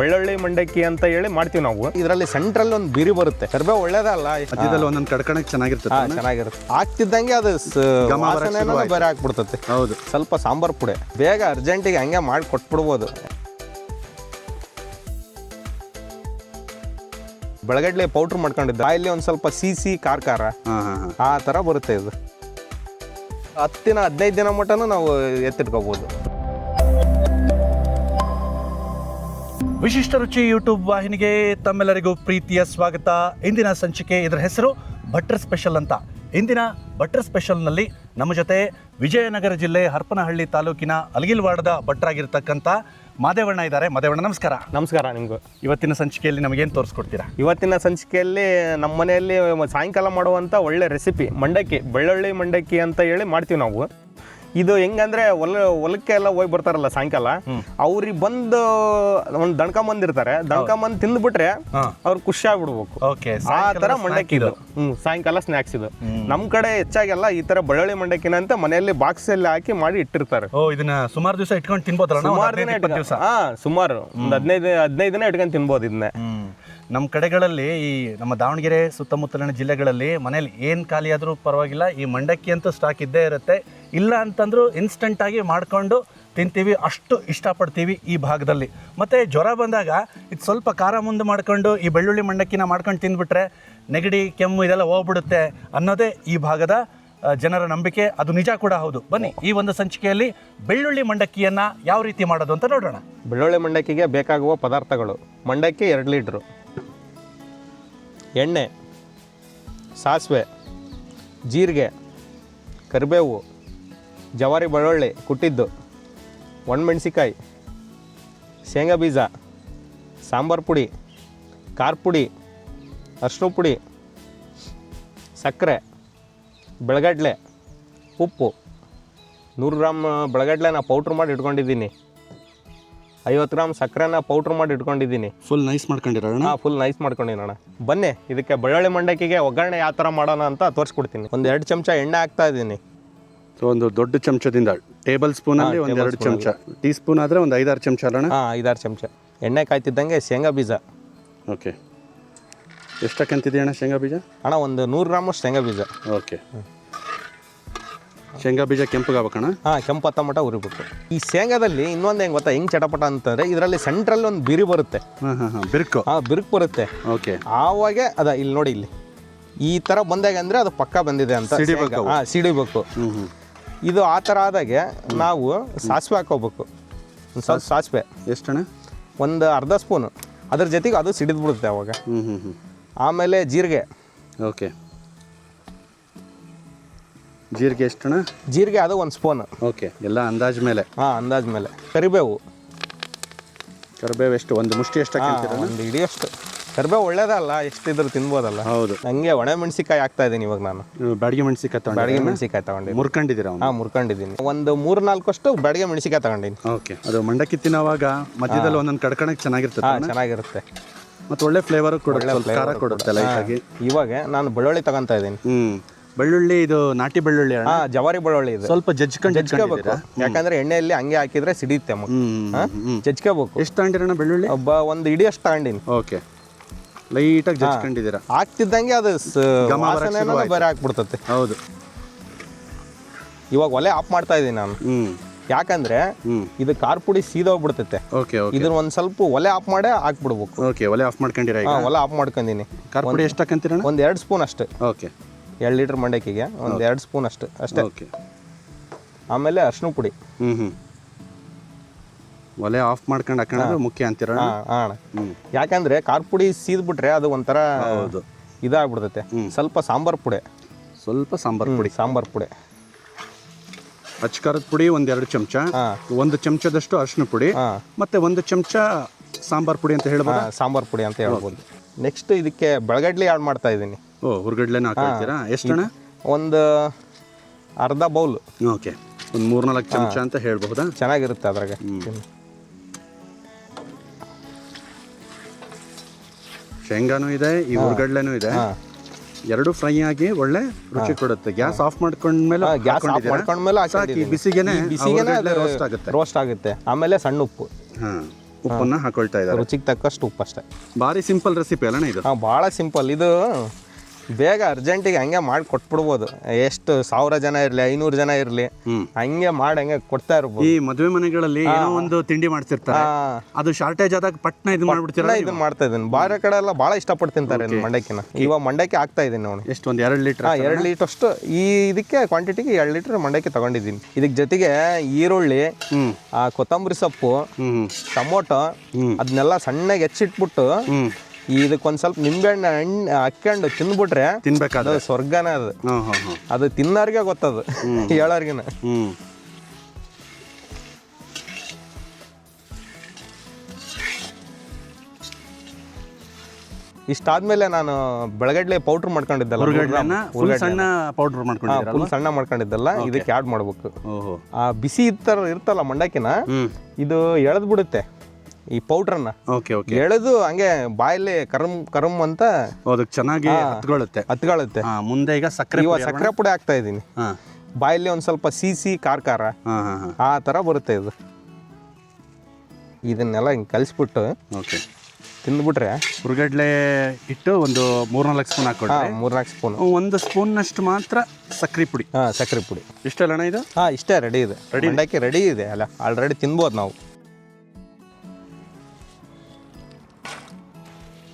ಬೆಳ್ಳುಳ್ಳಿ ಮಂಡಕ್ಕಿ ಅಂತ ಹೇಳಿ ಮಾಡ್ತೀವಿ ನಾವು. ಇದರಲ್ಲಿ ಸೆಂಟ್ರಲ್ಲಿ ಒಂದು ಬಿರಿ ಬರುತ್ತೆ, ಕರಿಬೇವು ಒಳ್ಳೇದಲ್ಲ, ಮಧ್ಯದಲ್ಲಿ ಒಂದೊಂದು ಕಡ್ಕಣಕ್ಕೆ ಚೆನ್ನಾಗಿರ್ತದೆ. ಚೆನ್ನಾಗಿರುತ್ತೆ. ಆಗ್ತಿದ್ದಂಗೆ ಅದು ಬೇರೆ ಹಾಕ್ಬಿಡ್ತದೆ. ಹೌದು. ಸ್ವಲ್ಪ ಸಾಂಬಾರ್ ಪುಡಿ ಬೇಗ ಅರ್ಜೆಂಟಿಗೆ ಹಂಗೆ ಮಾಡಿ ಕೊಟ್ಬಿಡ್ಬೋದು. ಬೆಳಗಡ್ಲೆ ಪೌಡ್ರ್ ಮಾಡ್ಕೊಂಡಿದ್ದೆ, ಇಲ್ಲಿ ಒಂದು ಸ್ವಲ್ಪ ಸಿಹಿ ಖಾರ ಆ ಥರ ಬರುತ್ತೆ. ಇದು 10 ದಿನ 15 ದಿನ ಮಟ್ಟನೂ ನಾವು ಎತ್ತಿಟ್ಕೋಬಹುದು. ವಿಶಿಷ್ಟ ರುಚಿ ಯೂಟ್ಯೂಬ್ ವಾಹಿನಿಗೆ ತಮ್ಮೆಲ್ಲರಿಗೂ ಪ್ರೀತಿಯ ಸ್ವಾಗತ. ಇಂದಿನ ಸಂಚಿಕೆ, ಇದರ ಹೆಸರು ಭಟ್ರ್ ಸ್ಪೆಷಲ್ ಅಂತ. ಇಂದಿನ ಭಟ್ರ್ ಸ್ಪೆಷಲ್ನಲ್ಲಿ ನಮ್ಮ ಜೊತೆ ವಿಜಯನಗರ ಜಿಲ್ಲೆ ಹರಪನಹಳ್ಳಿ ತಾಲೂಕಿನ ಅಲಗಿಲ್ವಾಡದ ಭಟ್ರಾಗಿರ್ತಕ್ಕಂಥ ಮಾದೇವಣ್ಣ ಇದ್ದಾರೆ. ಮಾದೇವಣ್ಣ, ನಮಸ್ಕಾರ. ನಮಸ್ಕಾರ. ನಿಮಗೂ ಇವತ್ತಿನ ಸಂಚಿಕೆಯಲ್ಲಿ ನಮಗೇನು ತೋರಿಸ್ಕೊಡ್ತೀರಾ? ಇವತ್ತಿನ ಸಂಚಿಕೆಯಲ್ಲಿ ನಮ್ಮ ಮನೆಯಲ್ಲಿ ಸಾಯಂಕಾಲ ಮಾಡುವಂಥ ಒಳ್ಳೆ ರೆಸಿಪಿ ಮಂಡಕ್ಕಿ, ಬೆಳ್ಳುಳ್ಳಿ ಮಂಡಕ್ಕಿ ಅಂತ ಹೇಳಿ ಮಾಡ್ತೀವಿ ನಾವು. ಇದು ಹೆಂಗಂದ್ರೆ ಹೊಲಕ್ಕೆ ಎಲ್ಲ ಹೋಗಿ ಬರ್ತಾರಲ್ಲ ಸಾಯಂಕಾಲ, ಅವ್ರಿಗೆ ಬಂದು ಒಂದು ದಣ್ಕೊಂಬಂದಿರ್ತಾರೆ, ದಣ್ಕೊಂಬಂದು ತಿಂದ್ಬಿಟ್ರೆ ಅವ್ರು ಖುಷಿ ಆಗ್ಬಿಡ್ಬೇಕು. ಆ ತರ ಮಂಡಕ್ಕಿ ಇದು. ಸಾಯಂಕಾಲ ಸ್ನಾಕ್ಸ್ ಇದು. ನಮ್ ಕಡೆ ಹೆಚ್ಚಾಗೆಲ್ಲ ಈ ತರ ಬೆಳ್ಳುಳ್ಳಿ ಮಂಡಕ್ಕಿನ ಅಂತ ಮನೆಯಲ್ಲಿ ಬಾಕ್ಸ್ ಅಲ್ಲಿ ಹಾಕಿ ಮಾಡಿ ಇಟ್ಟಿರ್ತಾರೆ. ಇದನ್ನ ಸುಮಾರು ದಿವಸ ಇಟ್ಕೊಂಡು ತಿನ್ಬೋದಲ್ಲ? ಸುಮಾರು ಒಂದು 15 ದಿನ ಇಟ್ಕೊಂಡು ತಿನ್ಬೋದು ಇದನ್ನೇ. ನಮ್ಮ ಕಡೆಗಳಲ್ಲಿ, ಈ ನಮ್ಮ ದಾವಣಗೆರೆ ಸುತ್ತಮುತ್ತಲಿನ ಜಿಲ್ಲೆಗಳಲ್ಲಿ ಮನೇಲಿ ಏನು ಖಾಲಿ ಆದರೂ ಪರವಾಗಿಲ್ಲ, ಈ ಮಂಡಕ್ಕಿ ಅಂತೂ ಸ್ಟಾಕ್ ಇದ್ದೇ ಇರುತ್ತೆ. ಇಲ್ಲ ಅಂತಂದ್ರೂ ಇನ್ಸ್ಟೆಂಟಾಗಿ ಮಾಡ್ಕೊಂಡು ತಿಂತೀವಿ, ಅಷ್ಟು ಇಷ್ಟಪಡ್ತೀವಿ ಈ ಭಾಗದಲ್ಲಿ. ಮತ್ತು ಜ್ವರ ಬಂದಾಗ ಇದು ಸ್ವಲ್ಪ ಖಾರ ಮುಂದೆ ಮಾಡ್ಕೊಂಡು ಈ ಬೆಳ್ಳುಳ್ಳಿ ಮಂಡಕ್ಕಿನ ಮಾಡ್ಕೊಂಡು ತಿಂದ್ಬಿಟ್ರೆ ನೆಗಡಿ ಕೆಮ್ಮು ಇದೆಲ್ಲ ಹೋಗ್ಬಿಡುತ್ತೆ ಅನ್ನೋದೇ ಈ ಭಾಗದ ಜನರ ನಂಬಿಕೆ. ಅದು ನಿಜ ಕೂಡ ಹೌದು. ಬನ್ನಿ ಈ ಒಂದು ಸಂಚಿಕೆಯಲ್ಲಿ ಬೆಳ್ಳುಳ್ಳಿ ಮಂಡಕ್ಕಿಯನ್ನು ಯಾವ ರೀತಿ ಮಾಡೋದು ಅಂತ ನೋಡೋಣ. ಬೆಳ್ಳುಳ್ಳಿ ಮಂಡಕ್ಕಿಗೆ ಬೇಕಾಗುವ ಪದಾರ್ಥಗಳು: ಮಂಡಕ್ಕಿ 2 ಲೀಟ್ರು, ಎಣ್ಣೆ, ಸಾಸಿವೆ, ಜೀರಿಗೆ, ಕರಿಬೇವು, ಜವಾರಿ ಬೆಳ್ಳುಳ್ಳಿ ಕುಟ್ಟಿದ್ದು, ಒಣಮೆಣಸಿಕಾಯಿ, ಶೇಂಗಾ ಬೀಜ, ಸಾಂಬಾರು ಪುಡಿ, ಖಾರ ಪುಡಿ, ಅರಿಶಿನ ಪುಡಿ, ಸಕ್ಕರೆ, ಬೆಳಗಡ್ಲೆ, ಉಪ್ಪು. 100 ಗ್ರಾಮ್ ಬೆಳಗಡ್ಲೆ ನಾನು ಪೌಡ್ರ್ ಮಾಡಿ ಇಟ್ಕೊಂಡಿದ್ದೀನಿ. 50 ಗ್ರಾಮ್ ಸಕ್ಕರೆನ ಪೌಡ್ರ್ ಮಾಡಿ ಇಟ್ಕೊಂಡಿದ್ದೀನಿ. ಫುಲ್ ನೈಸ್ ಮಾಡ್ಕೊಂಡಿರೋಣ? ಫುಲ್ ನೈಸ್ ಮಾಡ್ಕೊಂಡಿರೋಣ. ಬನ್ನಿ ಇದಕ್ಕೆ ಬೆಳ್ಳುಳ್ಳಿ ಮಂಡಕ್ಕಿಗೆ ಒಗ್ಗರಣೆ ಯಾವ ಥರ ಮಾಡೋಣ ಅಂತ ತೋರಿಸ್ಕೊಡ್ತೀನಿ. ಒಂದು 2 ಚಮಚ ಎಣ್ಣೆ ಹಾಕ್ತಾ ಇದ್ದೀನಿ. ಒಂದು ದೊಡ್ಡ ಚಮಚದಿಂದ, ಟೇಬಲ್ ಸ್ಪೂನಲ್ಲಿ ಒಂದು 2 ಚಮಚ, ಟೀ ಸ್ಪೂನ್ ಆದರೆ ಒಂದು 5-6 ಚಮಚ ಅಲ್ಲಣ್ಣ? 5-6 ಚಮಚ. ಎಣ್ಣೆ ಕಾಯ್ತಿದ್ದಂಗೆ ಶೇಂಗಾ ಬೀಜ. ಓಕೆ, ಎಷ್ಟಕ್ಕಂತಿದೆ ಅಣ್ಣ ಶೇಂಗಾ ಬೀಜ? ಅಣ್ಣ ಒಂದು 100 ಗ್ರಾಮಷ್ಟು ಶೇಂಗಾ ಬೀಜ. ಓಕೆ. ಶೇಂಗಾ ಬೀಜ ಕೆಂಪಗಾಗಬೇಕಣ್ಣ? ಕೆಂಪು ಹತ್ತ ಮಟ್ಟ ಉರಿಬೇಕು. ಈ ಶೇಂಗಾದಲ್ಲಿ ಇನ್ನೊಂದು ಹೆಂಗೆ ಗೊತ್ತಾ, ಹೆಂಗೆ ಚಟಪಟ ಅಂತಂದರೆ ಇದರಲ್ಲಿ ಸೆಂಟ್ರಲ್ಲಿ ಒಂದು ಬಿರಿ ಬರುತ್ತೆ. ಬಿರುಕು? ಬಿರುಕು ಬರುತ್ತೆ. ಓಕೆ. ಆವಾಗ ಇಲ್ಲಿ ನೋಡಿ, ಇಲ್ಲಿ ಈ ಥರ ಬಂದಾಗ ಅಂದರೆ ಅದು ಪಕ್ಕ ಬಂದಿದೆ ಅಂತ ಸಿಡಿಬೇಕು. ಇದು ಆ ಥರ ಆದಾಗೆ ನಾವು ಸಾಸಿವೆ ಹಾಕೋಬೇಕು. ಒಂದು ಸ್ವಲ್ಪ ಸಾಸಿವೆ. ಎಷ್ಟಣ್ಣ? ಒಂದು ಅರ್ಧ ಸ್ಪೂನು. ಅದ್ರ ಜೊತೆಗೆ ಅದು ಸಿಡಿದ್ಬಿಡುತ್ತೆ ಅವಾಗ. ಆಮೇಲೆ ಜೀರಿಗೆ. ಓಕೆ. ಜೀರಿಗೆ ಎಷ್ಟಣ್ಣ? ಜೀರಿಗೆ ಅದು 1 ಸ್ಪೂನ್. ಓಕೆ, ಎಲ್ಲ ಅಂದಾಜು ಮೇಲೆ? ಅಂದಾಜು ಮೇಲೆ. ಕರಿಬೇವು. ಕರಿಬೇವು ಎಷ್ಟು? ಒಂದು ಮುಷ್ಟಿ ಎಷ್ಟಾಗ್ತೀರ? ಒಂದು ಇಡಿಯಷ್ಟು. ಕರಿಬೇವು ಒಳ್ಳೇದಲ್ಲ, ಎಷ್ಟಿದ್ರು ತಿನ್ಬೋದಲ್ಲ. ಹೌದು. ಹಂಗೆ ಒಣ ಮೆಣಸಿಕಾಯಿ ಹಾಕ್ತಾ ಇದ್ದೀನಿ ಇವಾಗ ನಾನು. ಬ್ಯಾಡಗಿ ಮೆಣಸಿಕಾಯಿ ತಗೊಂಡಿದ್ದೀನಿ. ಮುರ್ಕೊಂಡಿದ್ದೀರಾ? ಮುರ್ಕೊಂಡಿದ್ದೀನಿ. ಒಂದು 3-4 ಅಷ್ಟು ಬ್ಯಾಡಗಿ ಮೆಣಸಿಕಾಯಿ ತಗೊಂಡಿದ್ದೀನಿ. ಓಕೆ. ಅದು ಮಂಡಕ್ಕಿ ತಿನ್ನೋವಾಗ ಮಧ್ಯದಲ್ಲಿ ಒಂದೊಂದು ಕಡ್ಕಣಕ್ಕೆ ಚೆನ್ನಾಗಿರ್ತದೆ. ಚೆನ್ನಾಗಿರುತ್ತೆ. ಮತ್ತು ಒಳ್ಳೆ ಫ್ಲೇವರ್ ಕೊಡುತ್ತೆ, ಖಾರ ಕೊಡುತ್ತೆ ಲೈಟಾಗಿ. ಇವಾಗ ನಾನು ಬೆಳ್ಳುಳ್ಳಿ ತಗೊಂತಾ ಇದ್ದೀನಿ. ಬೆಳ್ಳುಳ್ಳಿ ಇದು ನಾಟಿ ಬೆಳ್ಳುಳ್ಳಿ? ಜವಾರಿ ಬೆಳ್ಳುಳ್ಳಿ. ಇದು ಸ್ವಲ್ಪ ಜಜ್ಕೋಬೇಕು, ಯಾಕಂದ್ರೆ ಎಣ್ಣೆಯಲ್ಲಿ ಹಂಗೆ ಹಾಕಿದ್ರೆ ಸಿಡಿಯುತ್ತೆ. ಜಜ್ಕೋಬೇಕು. ಎಷ್ಟು ತಗೊಂಡಿರೋಣ ಬೆಳ್ಳುಳ್ಳಿ? ಒಂದು ಇಡಿ ಅಷ್ಟು ತಗೊಂಡಿನಿ. ಓಕೆ, ಲೈಟಾಗಿ ಜಜ್ಕೊಂಡಿದ್ದೀರಾ? ಆಗ್ತಿದ್ದಂಗೆ ಅದು ಬೇರೆ ಹಾಕ್ಬಿಡ್ತತೆ. ಹೌದು. ಇವಾಗ ಒಲೆ ಆಫ್ ಮಾಡ್ತಾ ಇದ್ದೀನಿ ನಾನು. ಯಾಕಂದ್ರೆ ಇದು ಖಾರ ಪುಡಿ ಸೀದೋಗ್ಬಿಡ್ತೈತೆ. ಇದನ್ನ ಒಂದ್ ಸ್ವಲ್ಪ ಒಲೆ ಆಫ್ ಮಾಡೇ ಹಾಕ್ಬಿಡ್ಬೇಕು. ಓಕೆ, ಒಲೆ ಆಫ್ ಮಾಡ್ಕೊಂಡಿರ? ಒಲೆ ಆಫ್ ಮಾಡ್ಕೊಂಡಿನಿ. ಖಾರ ಪುಡಿ ಎಷ್ಟು ಹಾಕಂತೀರ? ಒಂದು 2 ಸ್ಪೂನ್ ಅಷ್ಟೇ. ಓಕೆ. 2 ಲೀಟರ್ ಮಂಡಕ್ಕಿಗೆ ಒಂದು 2 ಸ್ಪೂನ್ ಅಷ್ಟೇ. ಓಕೆ. ಆಮೇಲೆ ಅರಿಶಿನ ಪುಡಿ. ಒಲೆ ಆಫ್ ಮಾಡ್ಕೊಂಡು ಹಾಕೋದು ಮುಖ್ಯ ಅಂತೀರ? ಯಾಕಂದ್ರೆ ಖಾರ ಪುಡಿ ಸೀದ್ಬಿಟ್ರೆ ಅದು ಒಂಥರ ಇದಾಗ್ಬಿಡ್ತೈತೆ. ಸ್ವಲ್ಪ ಸಾಂಬಾರ್ ಪುಡಿ. ಸಾಂಬಾರ್ ಪುಡಿ. ಅಚ್ಚಕಾರದ ಪುಡಿ 1-2 ಚಮಚ, 1 ಚಮಚದಷ್ಟು ಅರಿಶಿನ ಪುಡಿ, ಮತ್ತೆ 1 ಚಮಚ ಸಾಂಬಾರ್ ಪುಡಿ ಅಂತ ಹೇಳ್ಬೋದು. ಸಾಂಬಾರ್ ಪುಡಿ ಅಂತ ಹೇಳ್ಬೋದು. ನೆಕ್ಸ್ಟ್ ಇದಕ್ಕೆ ಬೆಳಗಡ್ಲೆ ಆಡ್ ಮಾಡ್ತಾ ಇದ್ದೀನಿ. ಹುರ್ಗಡ್ಲೆನ ಹಾಕ್ತೀರಾ? ಎಷ್ಟಣ್ಣ? ಒಂದು ಅರ್ಧ ಬೌಲ್. ಓಕೆ, ಒಂದು 3-4 ಚಮಚ ಅಂತ ಹೇಳ್ಬಹುದಾ? ಚೆನ್ನಾಗಿರುತ್ತೆ ಅದ್ರಾಗ. ಶೇಂಗಾನು ಇದೆ, ಈ ಹುರ್ಗಡ್ಲೆನೂ ಇದೆ. ಎರಡು ಫ್ರೈ ಆಗಿ ಒಳ್ಳೆ ರುಚಿ ಕೊಡುತ್ತೆ. ಗ್ಯಾಸ್ ಆಫ್ ಮಾಡ್ಕೊಂಡ್ಮೇಲೆ ಬಿಸಿಗೆನೆ ರೋಸ್ಟ್ ಆಗುತ್ತೆ. ಆಮೇಲೆ ಸಣ್ಣ ಉಪ್ಪು. ಉಪ್ಪನ್ನ ಹಾಕೊಳ್ತಾ ಇದ್ದಾರೆ. ರುಚಿಗೆ ತಕ್ಕಷ್ಟು ಉಪ್ಪು ಅಷ್ಟೇ. ಭಾರಿ ಸಿಂಪಲ್ ರೆಸಿಪಿ ಅಲ್ಲಣ್ಣ ಇದು? ಭಾಳ ಸಿಂಪಲ್ ಇದು. ಬೇಗ ಅರ್ಜೆಂಟಿಗೆ ಹಂಗೆ ಮಾಡಿ ಕೊಟ್ಬಿಡ್ಬೋದು. ಎಷ್ಟು 1000 ಜನ ಇರಲಿ 500 ಜನ ಇರಲಿ ಹಂಗೆ ಮಾಡಿ ಹಂಗೆ ಕೊಡ್ತಾ ಇರ್ಬೋದು. ಈ ಮದುವೆ ಮನೆಗಳಲ್ಲಿ ಏನೋ ಒಂದು ತಿಂಡಿ ಮಾಡ್ತಿರ್ತಾರೆ, ಅದು ಶಾರ್ಟೇಜ್ ಆದಾಗ ಪಟ್ನ ಇದು ಮಾಡ್ಬಿಡ್ತೀರಾ? ಇದನ್ನ ಮಾಡ್ತಾ ಇದ್ದೀನಿ. ಬೇರೆ ಕಡೆ ಎಲ್ಲ ಭಾಳ ಇಷ್ಟಪಟ್ಟು ತಿಂತಾರೆ ಮಂಡಕ್ಕಿನ. ಇವಾಗ ಮಂಡಕ್ಕಿ ಆಗ್ತಾ ಇದ್ದೀನಿ ನೋಡಿ. ಎಷ್ಟು, ಒಂದು 2 ಲೀಟರ್? 2 ಲೀಟರ್ ಅಷ್ಟು. ಈ ಇದಕ್ಕೆ ಕ್ವಾಂಟಿಟಿಗೆ 2 ಲೀಟರ್ ಮಂಡಕ್ಕಿ ತಗೊಂಡಿದ್ದೀನಿ. ಇದಕ್ಕೆ ಜೊತೆಗೆ ಈರುಳ್ಳಿ, ಕೊತ್ತಂಬರಿ ಸೊಪ್ಪು, ಟೊಮೊಟೊ ಅದನ್ನೆಲ್ಲ ಸಣ್ಣಗೆ ಹೆಚ್ಚಿಟ್ಬಿಟ್ಟು ಇದಕ್ಕೊಂದ್ ಸ್ವಲ್ಪ ನಿಂಬೆಹಣ್ಣು ಹಾಕೊಂಡು ತಿಂದ್ಬಿಟ್ರೆ ತಿನ್ಬೇಕಾದ ಸ್ವರ್ಗನ ಅದು. ಅದು ತಿನ್ನೋರ್ಗೆ ಗೊತ್ತದು, ಹೇಳೋರ್ಗಿನ. ಇಷ್ಟಾದ್ಮೇಲೆ ನಾನು ಬೆಳಗಡ್ಲೆ ಪೌಡ್ರ್ ಮಾಡ್ಕೊಂಡಿದ್ದಲ್ಲ, ಸಣ್ಣ ಪೌಡರ್ ಫುಲ್ ಸಣ್ಣ ಮಾಡ್ಕೊಂಡಿದ್ದಲ್ಲ, ಇದಕ್ಕೆ ಆಡ್ ಮಾಡ್ಬೇಕು. ಆ ಬಿಸಿ ಇರ್ತಲ್ಲ ಮಂಡಕ್ಕಿನ, ಇದು ಎಳೆದ್ ಬಿಡುತ್ತೆ ಈ ಪೌಡ್ರನ್ನ. ಎಳೆದು ಹಂಗೆ ಬಾಯಲ್ಲಿ ಕರಮ್ ಅಂತ ಚೆನ್ನಾಗಿ ಹತ್ಕೊಳ್ಳುತ್ತೆ. ಮುಂದೆ ಈಗ ಸಕ್ಕರೆ ಪುಡಿ ಹಾಕ್ತಾ ಇದ್ದೀನಿ. ಬಾಯಲ್ಲಿ ಒಂದ್ ಸ್ವಲ್ಪ ಸಿಹಿ ಖಾರ ಆ ತರ ಬರುತ್ತೆ ಇದು. ಇದನ್ನೆಲ್ಲ ಹಿಂಗೆ ಕಲಿಸ್ಬಿಟ್ಟು ತಿಂದ್ಬಿಟ್ರೆ ಹುರ್ಗಡ್ಲೆ ಇಟ್ಟು ಒಂದು 3-4 ಸ್ಪೂನ್ ಹಾಕೊಳ್ಳಿ. 3-4 ಸ್ಪೂನ್. 1 ಸ್ಪೂನ್ನಷ್ಟು ಮಾತ್ರ ಸಕ್ಕರೆ ಪುಡಿ. ಸಕ್ಕರೆ ಪುಡಿ ಇಷ್ಟಲ್ಲಣ್ಣ ಇದು? ಇಷ್ಟೇ ರೆಡಿ ಇದೆ. ಮಂಡಕ್ಕಿ ರೆಡಿ ಇದೆ ಅಲ್ಲ, ಆಲ್ರೆಡಿ ತಿನ್ಬೋದು ನಾವು.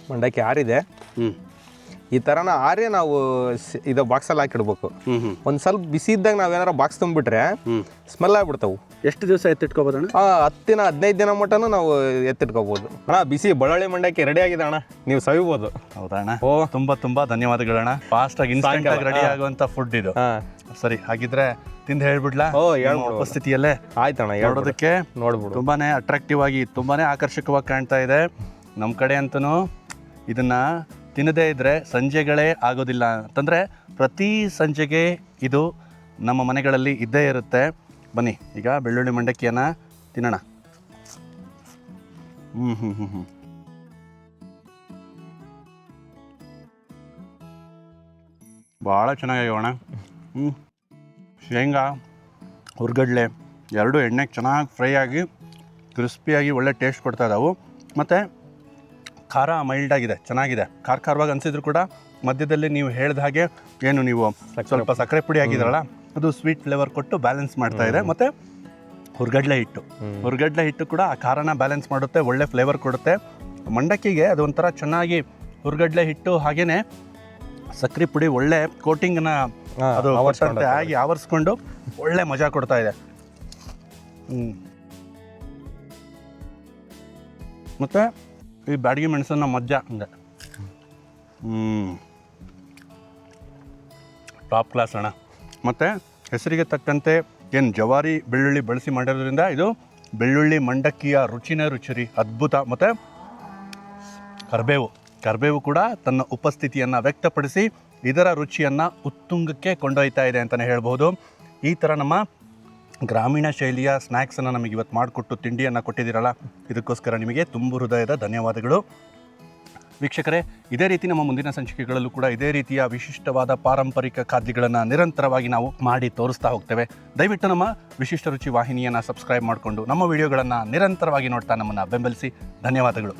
ಮಂಡಕ್ಕಿ ಆರಿದೆ. ಈ ಥರನ ಆರಿ ನಾವು ಇದು ಬಾಕ್ಸಲ್ಲಿ ಹಾಕಿಡ್ಬೇಕು. ಒಂದು ಸ್ವಲ್ಪ ಬಿಸಿ ಇದ್ದಾಗ ನಾವೇನಾರ ಬಾಕ್ಸ್ ತುಂಬಿಟ್ರೆ ಸ್ಮೆಲ್ ಆಗ್ಬಿಡ್ತಾವು. ಎಷ್ಟು ದಿವಸ ಎತ್ತಿಟ್ಕೋಬೋದಣ್ಣ? 10 ದಿನ 15 ದಿನ ಮಟನು ನಾವು ಎತ್ತಿಟ್ಕೋಬೋದು. ಬಿಸಿ ಬೆಳ್ಳುಳ್ಳಿ ಮಂಡಕ್ಕಿ ರೆಡಿ ಆಗಿದೆ ಅಣ್ಣ, ನೀವು ಸವಿಬೋದು. ಹೌದಾ ಅಣ್ಣ? ತುಂಬಾ ಧನ್ಯವಾದಗಳಣ್ಣ. ಫಾಸ್ಟ್ ಆಗಿ ಇನ್ಸ್ಟಂಟ್ ಆಗಿ ರೆಡಿ ಆಗುವಂತ ಫುಡ್ ಇದು. ಸರಿ, ಹಾಗಿದ್ರೆ ತಿಂದು ಹೇಳ್ಬಿಡ್ಲಾ? ಉಪಸ್ಥಿತಿಯಲ್ಲೇ ಆಯ್ತಣ್ಣ. ನೋಡೋದಕ್ಕೆ ನೋಡ್ಬಿಡು, ತುಂಬಾನೇ ಅಟ್ರಾಕ್ಟಿವ್ ಆಗಿ ತುಂಬಾನೇ ಆಕರ್ಷಕವಾಗಿ ಕಾಣ್ತಾ ಇದೆ. ನಮ್ಮ ಕಡೆ ಅಂತೂ ಇದನ್ನ ತಿನ್ನದೇ ಇದ್ರೆ ಸಂಜೆಗಳೇ ಆಗೋದಿಲ್ಲ ಅಂತಂದರೆ ಪ್ರತಿ ಸಂಜೆಗೆ ಇದು ನಮ್ಮ ಮನೆಗಳಲ್ಲಿ ಇದ್ದೇ ಇರುತ್ತೆ. ಬನ್ನಿ ಈಗ ಬೆಳ್ಳುಳ್ಳಿ ಮಂಡಕ್ಕಿಯನ್ನು ತಿನ್ನೋಣ. ಭಾಳ ಚೆನ್ನಾಗಿರೋಣ. ಶೇಂಗಾ, ಹುರ್ಗಡ್ಲೆ ಎರಡು ಎಣ್ಣೆಗೆ ಚೆನ್ನಾಗಿ ಫ್ರೈ ಆಗಿ ಕ್ರಿಸ್ಪಿಯಾಗಿ ಒಳ್ಳೆ ಟೇಸ್ಟ್ ಕೊಡ್ತಾ ಇದ್ದಾವೆ. ಮತ್ತು ಖಾರ ಮೈಲ್ಡಾಗಿದೆ, ಚೆನ್ನಾಗಿದೆ. ಖಾರವಾಗಿ ಅನಿಸಿದ್ರು ಕೂಡ ಮಧ್ಯದಲ್ಲಿ ನೀವು ಹೇಳಿದ ಹಾಗೆ ಏನು ನೀವು ಸ್ವಲ್ಪ ಸಕ್ಕರೆ ಪುಡಿ ಹಾಕಿದ್ರಲ್ಲ, ಅದು ಸ್ವೀಟ್ ಫ್ಲೇವರ್ ಕೊಟ್ಟು ಬ್ಯಾಲೆನ್ಸ್ ಮಾಡ್ತಾ ಇದೆ. ಮತ್ತು ಹುರ್ಗಡ್ಲೆ ಹಿಟ್ಟು ಕೂಡ ಆ ಖಾರನ ಬ್ಯಾಲೆನ್ಸ್ ಮಾಡುತ್ತೆ, ಒಳ್ಳೆ ಫ್ಲೇವರ್ ಕೊಡುತ್ತೆ. ಮಂಡಕ್ಕಿಗೆ ಅದು ಒಂಥರ ಚೆನ್ನಾಗಿ ಹುರ್ಗಡ್ಲೆ ಹಿಟ್ಟು ಹಾಗೇನೆ ಸಕ್ಕರೆ ಪುಡಿ ಒಳ್ಳೆ ಕೋಟಿಂಗ್ನ ಅದು ಆಗಿ ಆವರಿಸ್ಕೊಂಡು ಒಳ್ಳೆ ಮಜಾ ಕೊಡ್ತಾ ಇದೆ. ಮತ್ತು ಈ ಬ್ಯಾಡಗಿ ಮೆಣಸನ್ನ ಮಜ್ಜಾ ಹಂಗೆ ಟಾಪ್ ಕ್ಲಾಸ್ ಅಣ್ಣ. ಮತ್ತು ಹೆಸರಿಗೆ ತಕ್ಕಂತೆ ಏನು ಜವಾರಿ ಬೆಳ್ಳುಳ್ಳಿ ಬಳಸಿ ಮಾಡಿರೋದ್ರಿಂದ ಇದು ಬೆಳ್ಳುಳ್ಳಿ ಮಂಡಕ್ಕಿಯ ರುಚಿನೇ ರುಚಿ ಅದ್ಭುತ. ಮತ್ತು ಕರಿಬೇವು ಕೂಡ ತನ್ನ ಉಪಸ್ಥಿತಿಯನ್ನು ವ್ಯಕ್ತಪಡಿಸಿ ಇದರ ರುಚಿಯನ್ನು ಉತ್ತುಂಗಕ್ಕೆ ಕೊಂಡೊಯ್ತಾ ಇದೆ ಅಂತಲೇ ಹೇಳ್ಬೋದು. ಈ ಥರ ನಮ್ಮ ಗ್ರಾಮೀಣ ಶೈಲಿಯ ಸ್ನ್ಯಾಕ್ಸನ್ನು ನಮಗೆ ಇವತ್ತು ಮಾಡಿಕೊಟ್ಟು ತಿಂಡಿಯನ್ನು ಕೊಟ್ಟಿದ್ದೀರಲ್ಲ, ಇದಕ್ಕೋಸ್ಕರ ನಿಮಗೆ ತುಂಬ ಹೃದಯದ ಧನ್ಯವಾದಗಳು. ವೀಕ್ಷಕರೇ, ಇದೇ ರೀತಿ ನಮ್ಮ ಮುಂದಿನ ಸಂಚಿಕೆಗಳಲ್ಲೂ ಕೂಡ ಇದೇ ರೀತಿಯ ವಿಶಿಷ್ಟವಾದ ಪಾರಂಪರಿಕ ಖಾದ್ಯಗಳನ್ನು ನಿರಂತರವಾಗಿ ನಾವು ಮಾಡಿ ತೋರಿಸ್ತಾ ಹೋಗ್ತೇವೆ. ದಯವಿಟ್ಟು ನಮ್ಮ ವಿಶಿಷ್ಟ ರುಚಿ ವಾಹಿನಿಯನ್ನು ಸಬ್ಸ್ಕ್ರೈಬ್ ಮಾಡಿಕೊಂಡು ನಮ್ಮ ವಿಡಿಯೋಗಳನ್ನು ನಿರಂತರವಾಗಿ ನೋಡ್ತಾ ನಮ್ಮನ್ನು ಬೆಂಬಲಿಸಿ. ಧನ್ಯವಾದಗಳು.